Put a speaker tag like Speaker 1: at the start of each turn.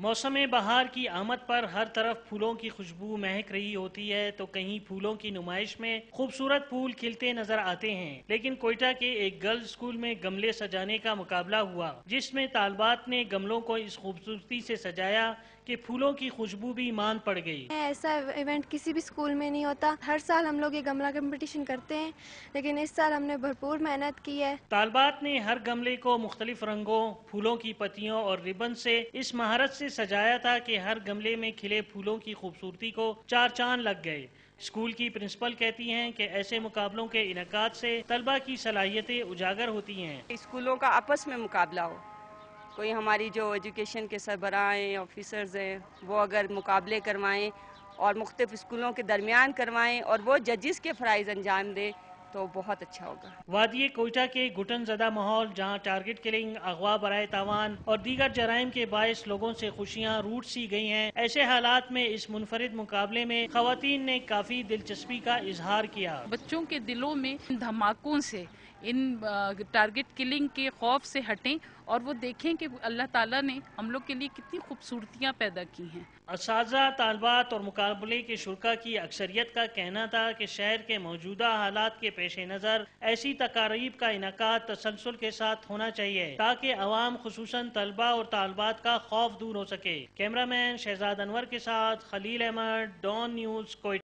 Speaker 1: موسم بہار کی آمد پر ہر طرف پھولوں کی خوشبو مہک رہی ہوتی ہے تو کہیں پھولوں کی نمائش میں خوبصورت پھول کھلتے نظر آتے ہیں، لیکن کوئٹہ کے ایک گرلز اسکول میں گملے سجانے کا مقابلہ ہوا جس میں طالبات نے گملوں کو اس خوبصورتی سے سجایا کہ پھولوں کی خوشبو بھی مان پڑ گئی۔
Speaker 2: ایسا ایونٹ کسی بھی اسکول میں نہیں ہوتا۔ ہر سال ہم لوگ یہ گملہ کمپٹیشن کرتے ہیں، لیکن اس سال ہم نے بھرپور محنت کی ہے۔
Speaker 1: طالبات نے ہر گملے کو مختلف رنگوں، پھولوں کی پتیوں اور ربن سے اس مہارت سے سجایا تھا کہ ہر گملے میں کھلے پھولوں کی خوبصورتی کو چار چاند لگ گئے۔ اسکول کی پرنسپل کہتی ہیں کہ ایسے مقابلوں کے انعقاد سے طلبہ کی صلاحیتیں اجاگر ہوتی ہیں۔
Speaker 3: اسکولوں کا آپس میں مقابلہ ہو، کوئی ہماری جو ایجوکیشن کے سربراہ ہیں، آفیسرز ہیں، وہ اگر مقابلے کروائیں اور مختلف اسکولوں کے درمیان کروائیں اور وہ ججز کے فرائض انجام دے تو بہت اچھا ہوگا۔
Speaker 1: وادی کوئٹہ کے گھٹن زدہ ماحول جہاں ٹارگٹ کلنگ، اغوا برائے تاوان اور دیگر جرائم کے باعث لوگوں سے خوشیاں روٹ سی گئی ہیں، ایسے حالات میں اس منفرد مقابلے میں خواتین نے کافی دلچسپی کا اظہار کیا۔
Speaker 4: بچوں کے دلوں میں ان دھماکوں سے، ان ٹارگٹ کلنگ کے خوف سے ہٹیں اور وہ دیکھیں کہ اللہ تعالیٰ نے ہم لوگ کے لیے کتنی خوبصورتیاں پیدا کی ہیں۔
Speaker 1: اساتذہ، طالبات اور مقابلے کے شرکاء کی اکثریت کا کہنا تھا کہ شہر کے موجودہ حالات کے پیش نظر ایسی تقاریب کا انعقاد تسلسل کے ساتھ ہونا چاہیے تاکہ عوام خصوصاً طلبہ اور طالبات کا خوف دور ہو سکے۔ کیمرہ مین شہزاد انور کے ساتھ خلیل احمد، ڈان نیوز، کوئٹہ۔